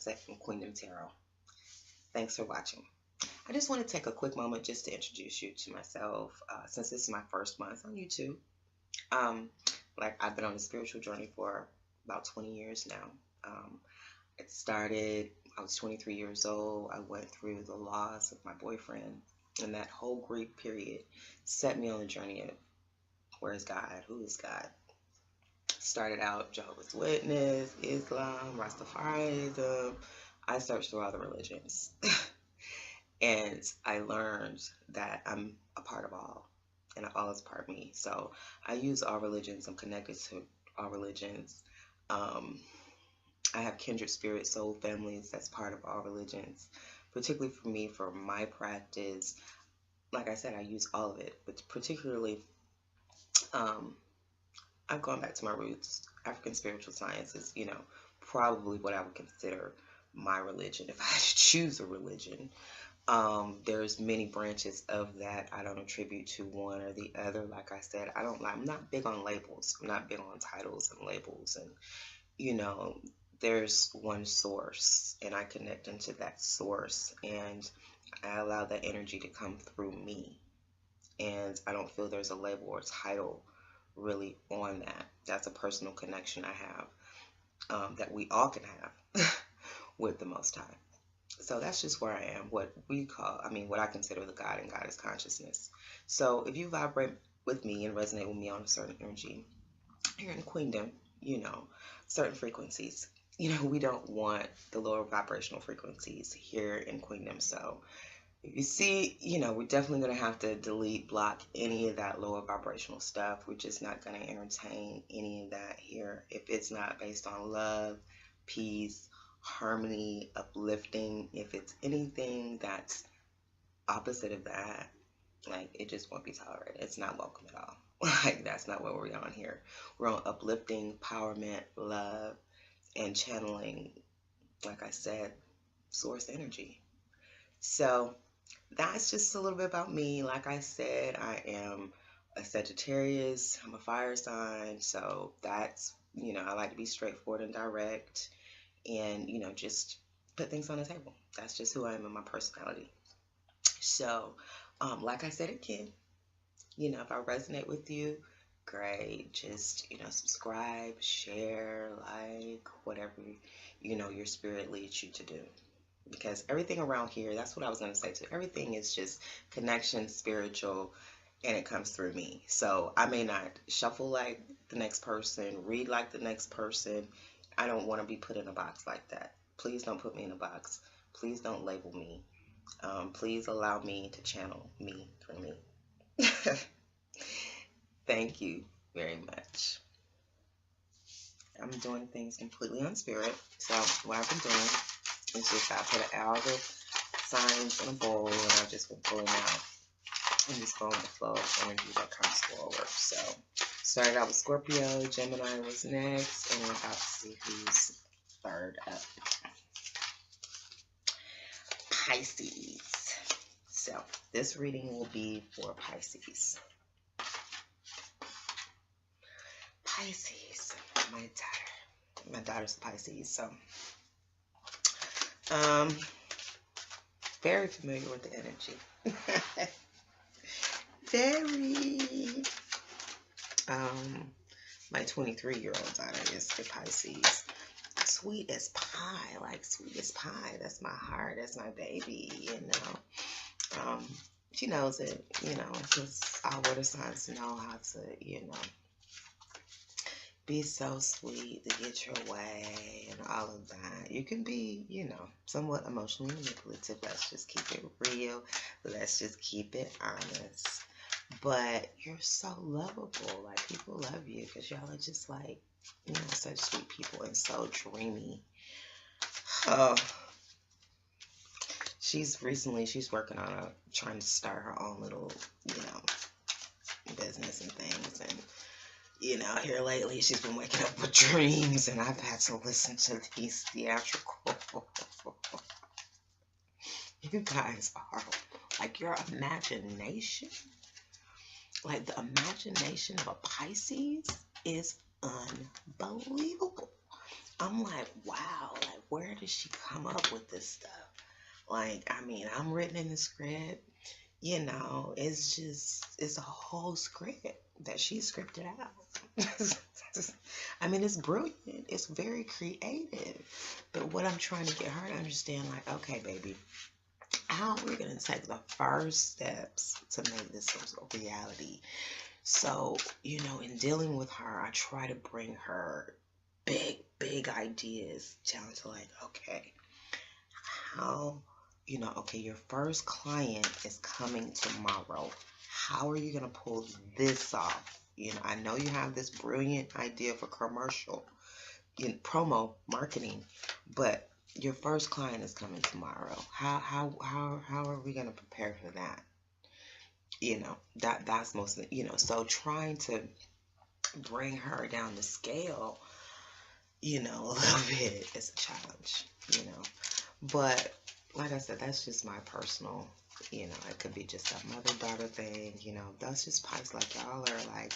Auset from Queendom Tarot. Thanks for watching. I just want to take a quick moment just to introduce you to myself, since this is my first month on YouTube. Like I've been on a spiritual journey for about 20 years now. It started, I was 23 years old. I went through the loss of my boyfriend, and that whole grief period set me on the journey of where is God? Who is God? Started out Jehovah's Witness, Islam, Rastafarianism. I searched through all the religions. And I learned that I'm a part of all, and all is part of me. So I use all religions. I'm connected to all religions. I have kindred spirit soul families that's part of all religions. Particularly for me, for my practice, like I said, I use all of it. But particularly, I've gone back to my roots. African spiritual science is, probably what I would consider my religion if I had to choose a religion. There's many branches of that. I don't attribute to one or the other. Like I said, I'm not big on labels. I'm not big on titles and labels. And, there's one source, and I connect into that source, and I allow that energy to come through me. And I don't feel there's a label or title really on that. That's a personal connection I have, that we all can have with the Most High. So that's just where I am, what I consider the God and Goddess consciousness. So if you vibrate with me and resonate with me on a certain energy, here in Queendom, certain frequencies, we don't want the lower vibrational frequencies here in Queendom. So if you see, we're definitely going to have to delete, block any of that lower vibrational stuff. We're just not going to entertain any of that here. If it's not based on love, peace, harmony, uplifting, if it's anything that's opposite of that, like, it just won't be tolerated. It's not welcome at all. Like, that's not what we're on here. We're on uplifting, empowerment, love, and channeling, like I said, source energy. So that's just a little bit about me. Like I said, I am a Sagittarius. I'm a fire sign. So that's, I like to be straightforward and direct, and, just put things on the table. That's just who I am in my personality. So, like I said again, if I resonate with you, great. Just, subscribe, share, like, whatever, your spirit leads you to do. Because everything around here, that's what I was going to say too. Everything is just connection, spiritual, and it comes through me. So I may not shuffle like the next person, read like the next person. I don't want to be put in a box like that. Please don't put me in a box. Please don't label me. Please allow me to channel me through me. Thank you very much. I'm doing things completely on spirit. So what I've been doing is just I put all the signs in a bowl, and I've just been pulling out and just going with the flow of energy that comes forward. So started out with Scorpio, Gemini was next, and we're about to see who's third up. Pisces. So this reading will be for Pisces. Pisces, my daughter's Pisces, so very familiar with the energy. Very. My 23-year-old daughter is the Pisces. Sweet as pie, like sweet as pie. That's my heart. That's my baby. She knows it. Because our water signs know how to, be so sweet to get your way and all of that. You can be, somewhat emotionally manipulative. Let's just keep it real. Let's just keep it honest. But you're so lovable. Like, people love you because y'all are just like, such sweet people and so dreamy. Oh, she's working on trying to start her own little, business and things. And, here lately she's been waking up with dreams, and I've had to listen to these theatrical. You guys are, like, your imagination, like the imagination of a Pisces is unbelievable. I'm like, wow, like, where does she come up with this stuff? Like, I mean, I'm written in the script, you know, it's a whole script that she scripted out. I mean, it's brilliant. It's very creative. But what I'm trying to get her to understand, like, okay, baby, how are we going to take the first steps to make this a reality? So, you know, in dealing with her, I try to bring her big ideas down to like, okay, how, you know, okay, your first client is coming tomorrow. How are you going to pull this off? You know, I know you have this brilliant idea for commercial, promo marketing, but your first client is coming tomorrow. How are we going to prepare for that? You know, that's mostly, you know, so trying to bring her down the scale, you know, a little bit is a challenge, you know. But like I said, that's just my personal, you know, it could be just a mother-daughter thing, you know. That's just Pisces, like, y'all are like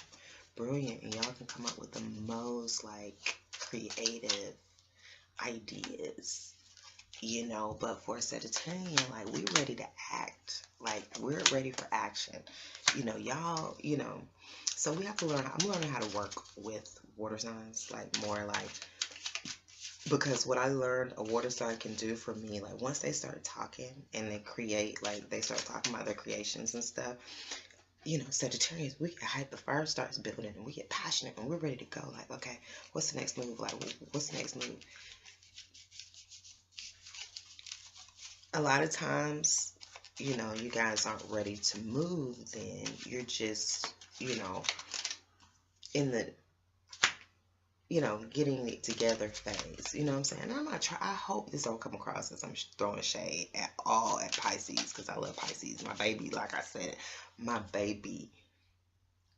brilliant and y'all can come up with the most like creative ideas, you know. But for a Sagittarian, like, we ready to act, like, we're ready for action, you know, y'all, you know. So we have to learn, I'm learning how to work with water signs, like, more like, because what I learned a water sign can do for me, like, once they start talking and they create, like, they start talking about their creations and stuff, you know, Sagittarius, we get hyped, the fire starts building and we get passionate and we're ready to go. Like, okay, what's the next move? Like, what's the next move? A lot of times, you know, you guys aren't ready to move, then you're just, you know, in the, you know, getting it together phase. You know what I'm saying? I'm not trying. I hope this don't come across as I'm throwing shade at all at Pisces, because I love Pisces. My baby, like I said, my baby,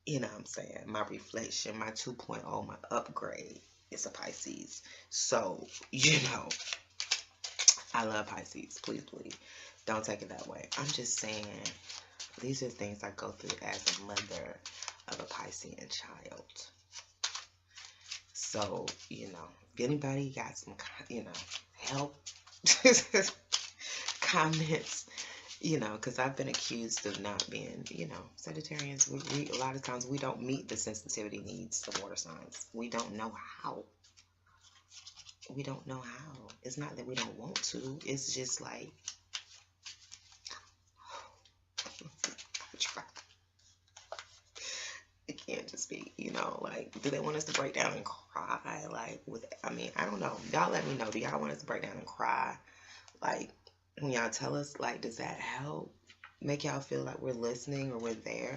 you know what I'm saying? My reflection, my 2.0, my upgrade is a Pisces. So, you know, I love Pisces. Please, please, don't take it that way. I'm just saying, these are things I go through as a mother of a Piscean child. So, you know, if anybody got some, you know, help, comments, you know, because I've been accused of not being, you know, Sagittarians, we a lot of times we don't meet the sensitivity needs of water signs. We don't know how. We don't know how. It's not that we don't want to. It's just like, it can't just be, you know, like, do they want us to break down and cry? Like, with, I mean, I don't know. Y'all let me know. Do y'all want us to break down and cry? Like, when y'all tell us, like, does that help? Make y'all feel like we're listening or we're there?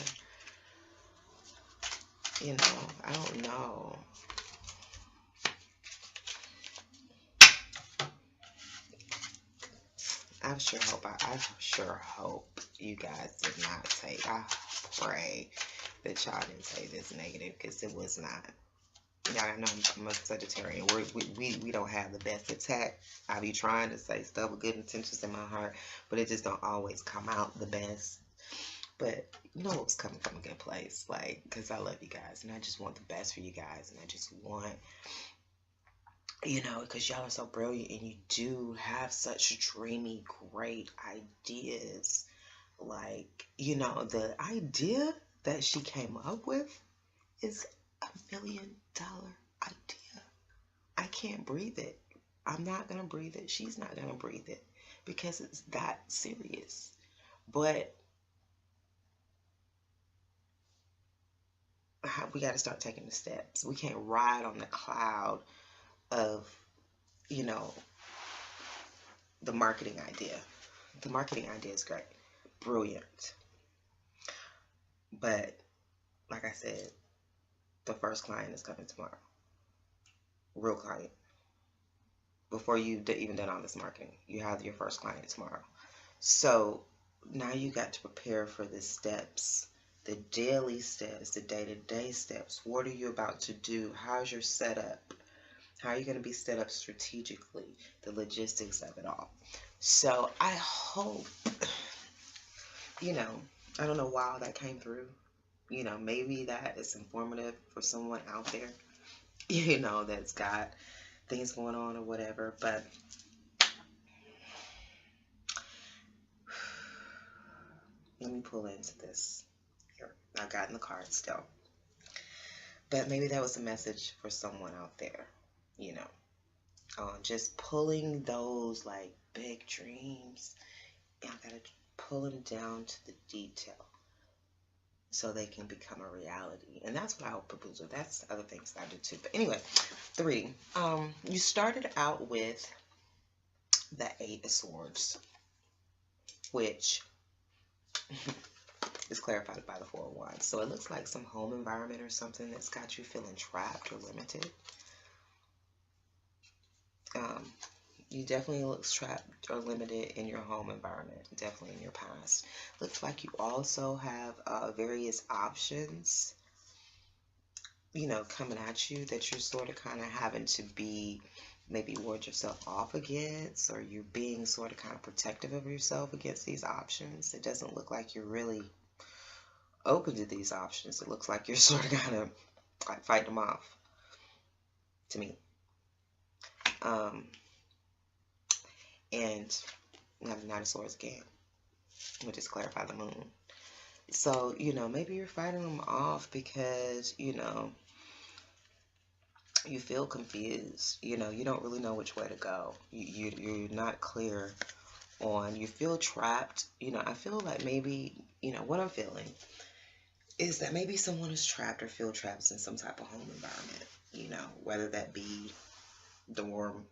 You know, I don't know. I sure hope you guys did not take, I pray that y'all didn't take this negative, because it was not. Y'all know I'm a Sagittarian. We don't have the best attack. I be trying to say stuff with good intentions in my heart, but it just don't always come out the best. But you know it's coming from a good place, like, because I love you guys and I just want the best for you guys, and I just want, you know, because y'all are so brilliant and you do have such dreamy, great ideas. Like, you know, the idea that she came up with is $1 million idea. I can't breathe it. I'm not going to breathe it. She's not going to breathe it because it's that serious. But we got to start taking the steps. We can't ride on the cloud of, you know, the marketing idea. The marketing idea is great, brilliant. But like I said, the first client is coming tomorrow. Real client. Before you've even done all this marketing, you have your first client tomorrow. So now you got to prepare for the steps, the daily steps, the day-to-day steps. What are you about to do? How's your setup? How are you going to be set up strategically? The logistics of it all. So I hope, you know, I don't know why that came through. You know, maybe that is informative for someone out there, you know, that's things going on or whatever. But let me pull into this here. I've gotten the card still. But maybe that was a message for someone out there, you know. Just pulling those like big dreams, and I gotta pull them down to the detail so they can become a reality. And that's what I hope people do. That's other things I do too. But anyway, 3. You started out with the 8 of Swords, which is clarified by the 4 of Wands. So it looks like some home environment or something that's got you feeling trapped or limited. You definitely look trapped or limited in your home environment, definitely in your past. Looks like you also have various options, you know, coming at you that you're sort of kind of having to be, maybe ward yourself off against, or you're being sort of kind of protective of yourself against these options. It doesn't look like you're really open to these options. It looks like you're sort of kind of like fighting them off, to me. And we have the 9 of Swords again. We'll just clarify the moon. So, you know, maybe you're fighting them off because, you know, you feel confused. You know, you don't really know which way to go. You're not clear on, you feel trapped. You know, I feel like maybe, you know, what I'm feeling is that maybe someone is trapped or feel trapped in some type of home environment. You know, whether that be dorm,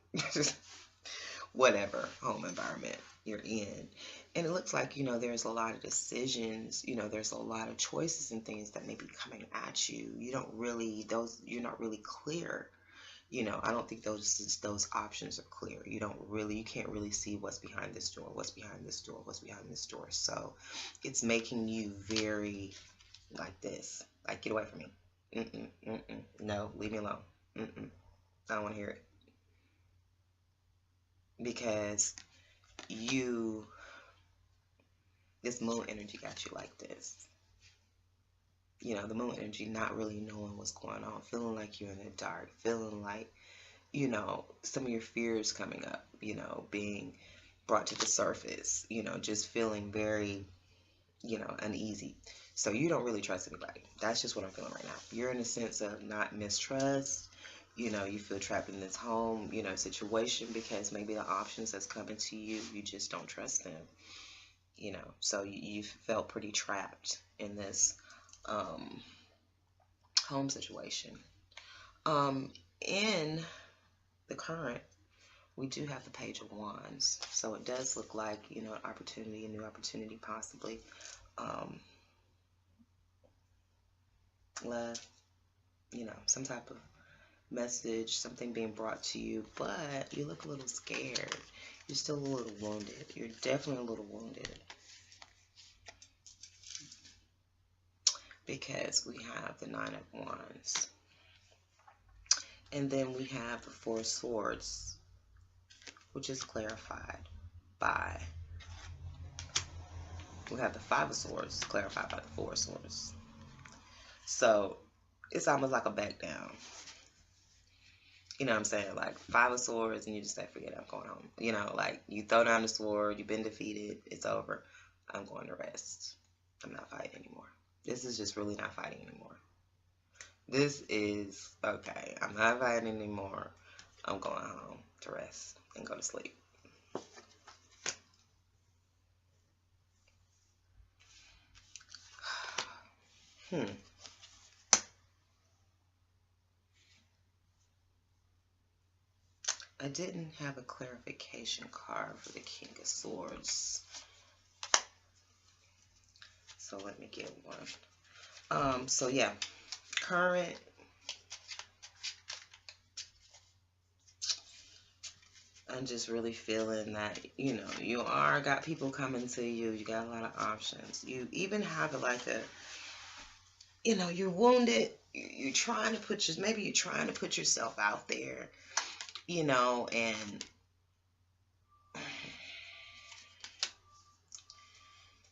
whatever home environment you're in. And it looks like, you know, there's a lot of decisions, you know, there's a lot of choices and things that may be coming at you. You don't really, you're not really clear. You know, I don't think those options are clear. You can't really see what's behind this door, what's behind this door, what's behind this door. So it's making you very like this, like, get away from me. No, leave me alone. I don't want to hear it. Because this moon energy got you like this. You know, the moon energy, not really knowing what's going on, feeling like you're in the dark, feeling like, you know, some of your fears coming up, you know, being brought to the surface, you know, just feeling very, you know, uneasy. So you don't really trust anybody. That's just what I'm feeling right now. You're in a sense of not mistrust. You know, you feel trapped in this home, you know, situation because maybe the options that's coming to you, you just don't trust them. You know, so you felt pretty trapped in this home situation. In the current, we do have the Page of Wands. So it does look like, you know, an opportunity, a new opportunity possibly. Love, you know, some type of message, something being brought to you, but you look a little scared. You're still a little wounded. You're definitely a little wounded. Because we have the 9 of Wands. And then we have the 4 of Swords, which is clarified by, we have the 5 of Swords clarified by the 4 of Swords. So it's almost like a back down. You know what I'm saying? Like 5 of Swords and you just say, forget it, I'm going home. You know, like you throw down the sword, you've been defeated, it's over. I'm going to rest. I'm not fighting anymore. This is just really not fighting anymore. This is, okay, I'm not fighting anymore. I'm going home to rest and go to sleep. I didn't have a clarification card for the King of Swords. So let me get one. So yeah, current. I'm just really feeling that, you know, you got people coming to you. You got a lot of options. You even have like a, you know, you're wounded. You're trying to maybe you're trying to put yourself out there, you know, and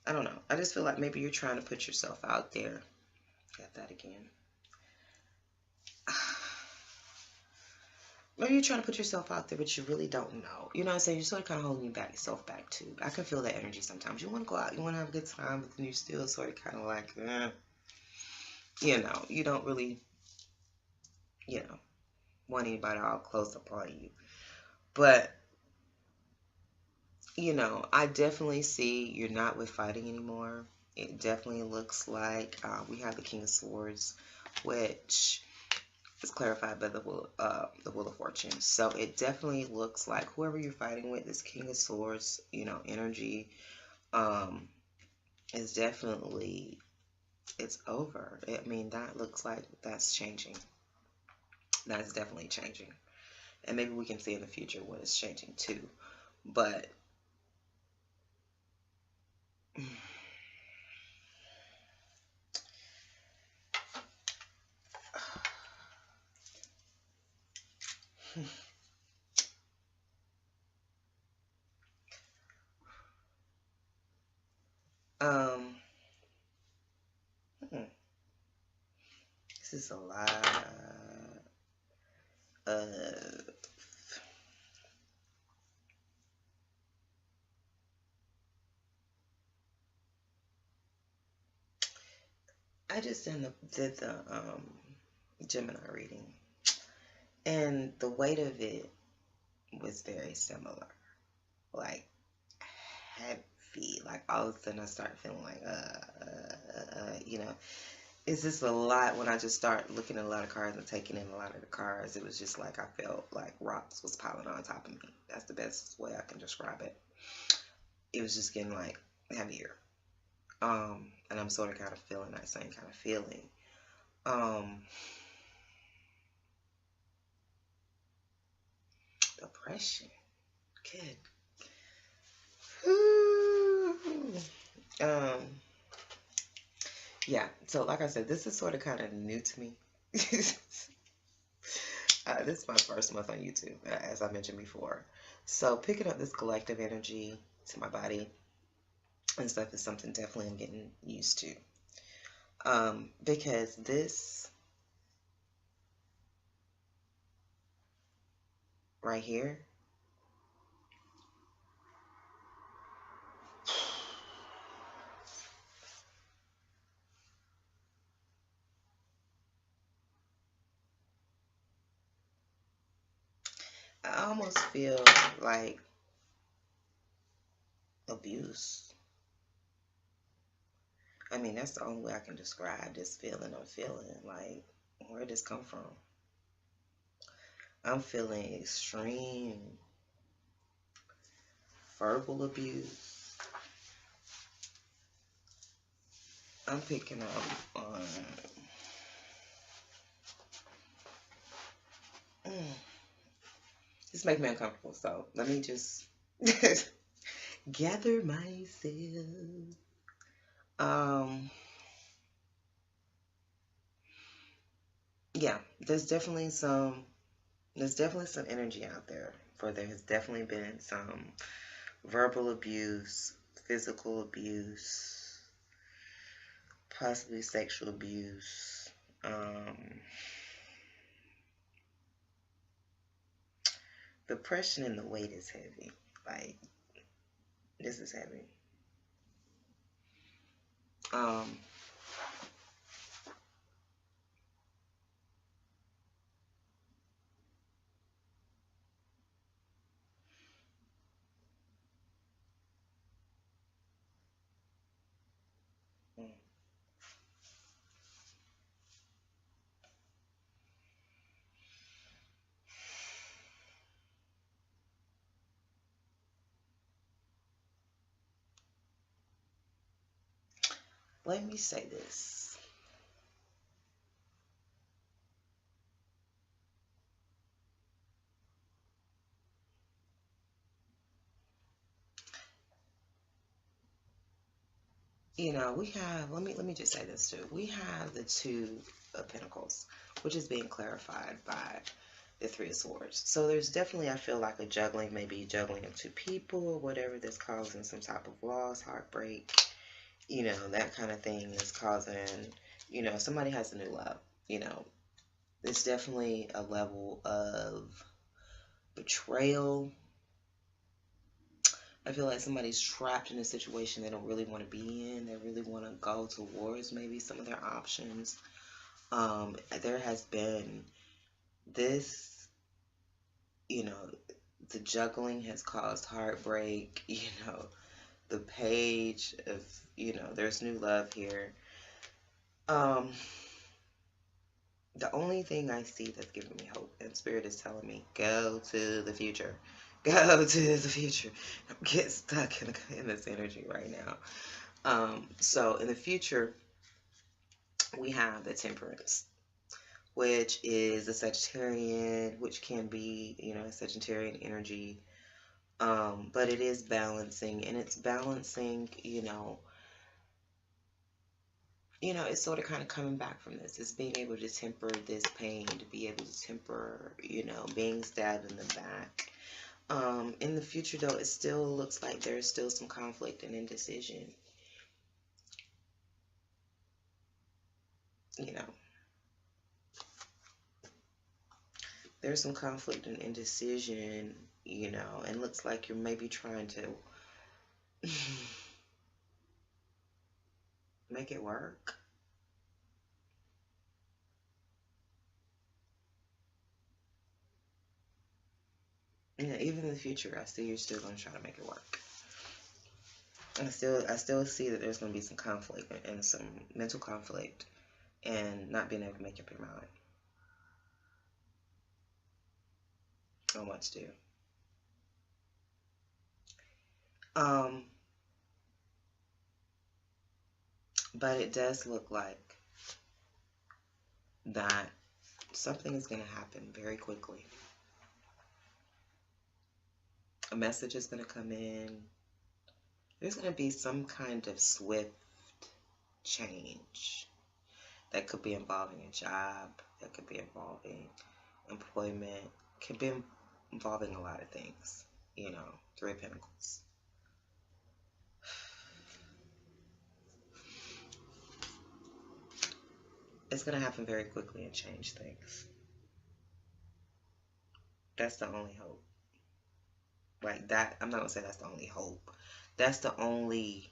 I don't know. I just feel like maybe you're trying to put yourself out there. Got that again. maybe you're trying to put yourself out there, but you really don't know. You know what I'm saying? You're sort of kind of holding yourself back too. I can feel that energy sometimes. You want to go out, you want to have a good time, but then you're still sort of kind of like, you know, you don't really, you know, want anybody all close upon you. But, you know, I definitely see you're not with fighting anymore. It definitely looks like we have the King of Swords, which is clarified by the Wheel of Fortune. So it definitely looks like whoever you're fighting with, this King of Swords, you know, energy, is definitely, it's over. I mean, that looks like that's changing. That's definitely changing. And maybe we can see in the future what is changing too. But um this is a lot of, I just did the Gemini reading, and the weight of it was very similar, like heavy. Like all of a sudden I started feeling like you know, it's just a lot. When I just start looking at a lot of cards and taking in a lot of the cards, it was just like I felt like rocks was piling on top of me. That's the best way I can describe it. It was just getting like heavier. And I'm sort of kind of feeling that same kind of feeling. Depression. Good. Yeah, so like I said, this is sort of kind of new to me. This is my first month on YouTube, as I mentioned before. So picking up this collective energy to my body and stuff is something definitely I'm getting used to. Because this right here, I almost feel like abuse. I mean, that's the only way I can describe this feeling I'm feeling. Like, where did this come from? I'm feeling extreme verbal abuse. I'm picking up on this makes me uncomfortable, so let me just gather myself. Yeah, there's definitely some energy out there, for there has definitely been some verbal abuse, physical abuse, possibly sexual abuse. The pressure and the weight is heavy. Like, this is heavy. Let me say this. You know, we have, let me just say this too. We have the Two of Pentacles, which is being clarified by the Three of Swords. So there's definitely, I feel like, a juggling, maybe juggling of two people or whatever that's causing some type of loss, heartbreak, you know, that kind of thing is causing, you know, somebody has a new love, you know. It's definitely a level of betrayal. I feel like somebody's trapped in a situation they don't really want to be in. They really want to go towards maybe some of their options. There has been this, you know, the juggling has caused heartbreak, you know, the page of, you know, there's new love here. The only thing I see that's giving me hope, and Spirit is telling me, go to the future. Go to the future. I'm getting stuck in this energy right now. So in the future, we have the Temperance, which is a Sagittarian, which can be, you know, a Sagittarian energy. But it is balancing, and it's balancing, you know, it's sort of kind of coming back from this. It's being able to temper this pain, to be able to temper, you know, being stabbed in the back. In the future, though, it still looks like there's still some conflict and indecision. You know, there's some conflict and indecision, you know, and looks like you're maybe trying to make it work. Yeah, even in the future, I see you're still going to try to make it work. And I still see that there's going to be some conflict and some mental conflict and not being able to make up your mind on what to do. But it does look like that something is going to happen very quickly. A message is going to come in. There's going to be some kind of swift change that could be involving a job, that could be involving employment, could be involving a lot of things, you know, Three of Pentacles. It's going to happen very quickly and change things. That's the only hope. Like that, I'm not going to say that's the only hope. That's the only,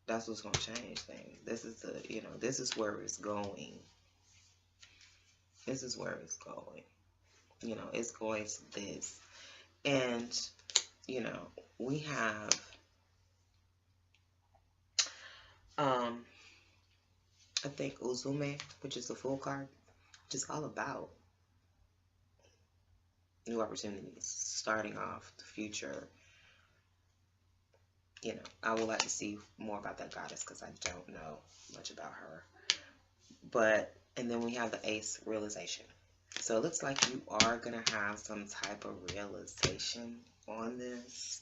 that's what's going to change things. This is the, you know, this is where it's going. This is where it's going. You know, it's going to this. And, you know, we have, I think Uzume, which is the Fool card, which is all about new opportunities, starting off the future. You know, I would like to see more about that goddess because I don't know much about her. But, and then we have the Ace, realization. So it looks like you are going to have some type of realization on this,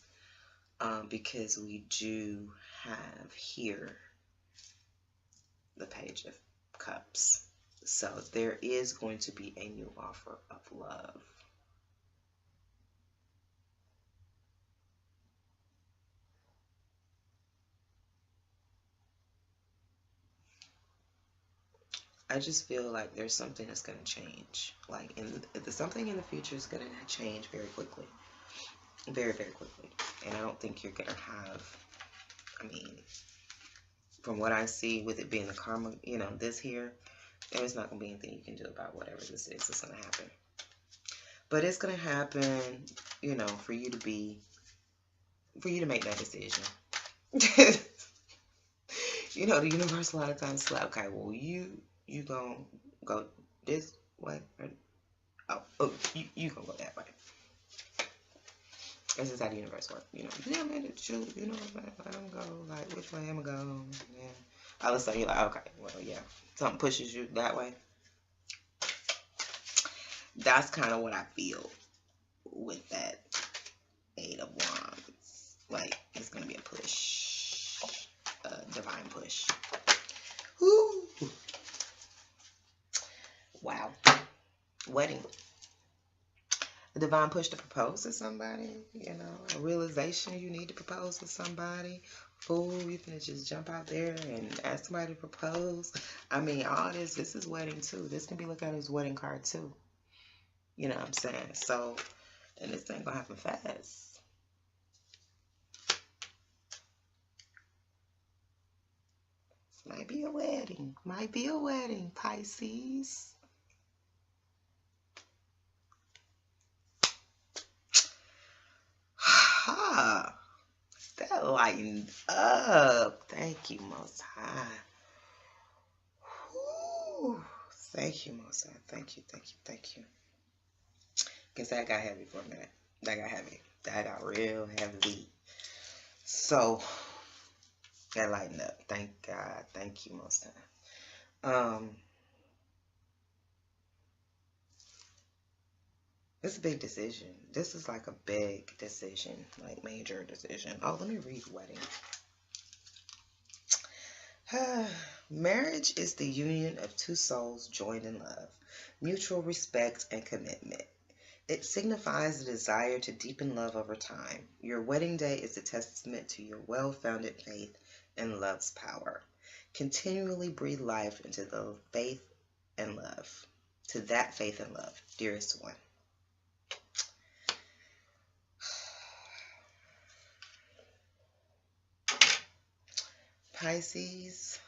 because we do have here the Page of Cups. So there is going to be a new offer of love. I just feel like there's something that's going to change. Like, something in the future is going to change very quickly. Very, very quickly. And I don't think you're going to have, I mean, from what I see with it being the karma, you know, this here, there's not going to be anything you can do about whatever this is. It's going to happen. But it's going to happen, you know, for you to make that decision. You know, the universe a lot of times is like, okay, well, you gonna go this way, or you gonna go that way. This is how the universe works, you know. Yeah, man, shoot, you know, let them go, like, which way am I going? Yeah. All of a sudden, you're like, okay, well, yeah, something pushes you that way. That's kind of what I feel with that Eight of Wands. Like, it's gonna be a push, a divine push. Woo! Wow. Wedding. A divine push to propose to somebody, you know, a realization you need to propose to somebody. Fool, you can just jump out there and ask somebody to propose. I mean, all this is wedding too. This can be looked at as wedding card too. You know what I'm saying? So, and this ain't gonna happen fast. Might be a wedding. Might be a wedding, Pisces. Ha! That lightened up. Thank you, Most High. Whew. Thank you, Most High. Thank you, thank you, thank you. Guess that got heavy for a minute. That got heavy. That got real heavy. So, that lightened up. Thank God. Thank you, Most High. It's a big decision. This is like a big decision, like major decision. Oh, let me read wedding. Marriage is the union of two souls joined in love, mutual respect, and commitment. It signifies the desire to deepen love over time. Your wedding day is a testament to your well-founded faith and love's power. Continually breathe life into the faith and love. To that faith and love, dearest one. Pisces.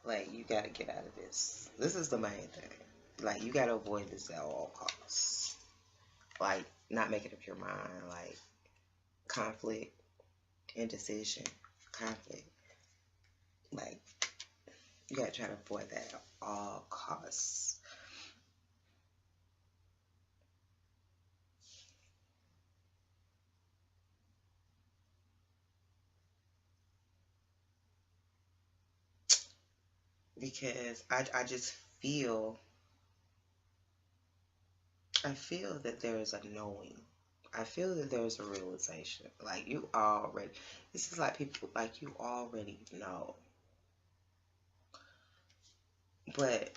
Like, you got to get out of this. This is the main thing. Like, you got to avoid this at all costs. Like, not making up your mind. Like, conflict, indecision, conflict. Like, you got to try to avoid that at all costs. Because I just feel, I feel that there is a knowing. I feel that there's a realization. Like, you already, this is like people, like, you already know. But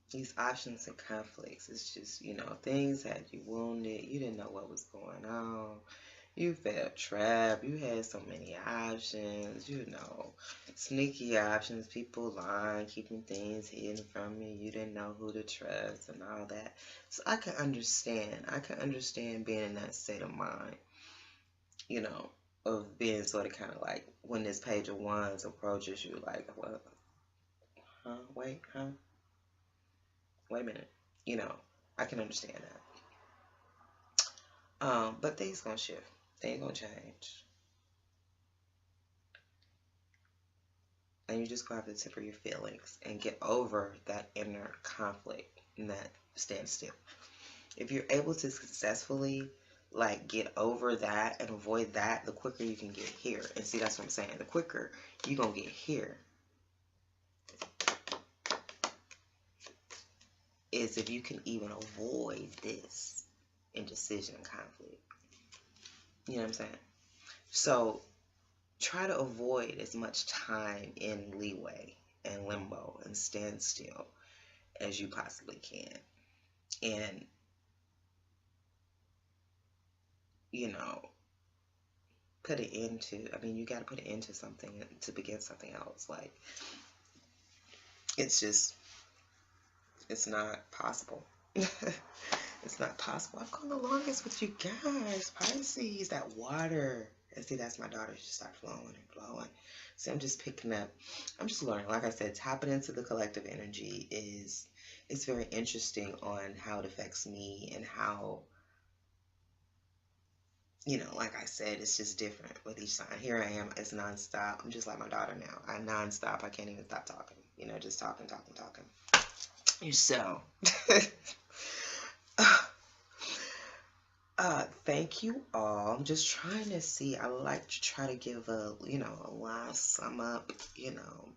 these options and conflicts, it's just, you know, things had you wounded. You didn't know what was going on. You felt trapped. You had so many options, you know, sneaky options, people lying, keeping things hidden from you. You didn't know who to trust and all that. So I can understand. I can understand being in that state of mind, you know, of being sort of kind of like when this Page of Wands approaches you, like, what? Huh? Wait, huh? Wait a minute. You know, I can understand that. But things gonna shift. Things gonna change. And you just go have to temper your feelings and get over that inner conflict and that standstill. If you're able to successfully, like, get over that and avoid that, the quicker you can get here. And see, that's what I'm saying. The quicker you're gonna get here is if you can even avoid this indecision and conflict. You know what I'm saying? So try to avoid as much time in leeway and limbo and standstill as you possibly can. And, you know, put it into, I mean, you got to put it into something to begin something else. Like, it's just, it's not possible. It's not possible. I've gone the longest with you guys. Pisces, that water. And see, that's my daughter. She started flowing and flowing. See, I'm just picking up. I'm just learning. Like I said, tapping into the collective energy it's very interesting on how it affects me and how, you know, like I said, it's just different with each sign. Here I am. It's nonstop. I'm just like my daughter now. I'm nonstop. I can't even stop talking. You know, just talking. So, thank you all. I'm just trying to see. I would like to try to give a, you know, a last sum up, you know.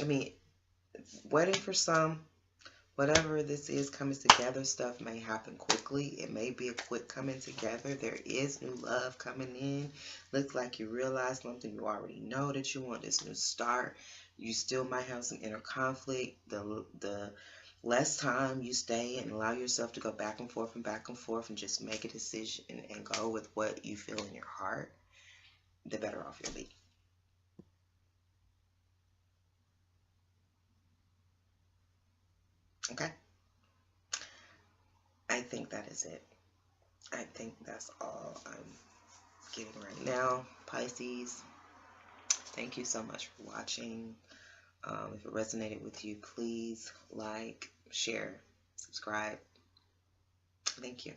I mean, wedding for some, Whatever this is coming together, stuff may happen quickly. It may be a quick coming together. There is new love coming in. Looks like you realize something you already know, that you want this new start. You still might have some inner conflict. The less time you stay and allow yourself to go back and forth and just make a decision and go with what you feel in your heart, the better off you'll be. Okay? I think that is it. I think that's all I'm getting right now. Pisces, thank you so much for watching. If it resonated with you, please like, share, subscribe. Thank you.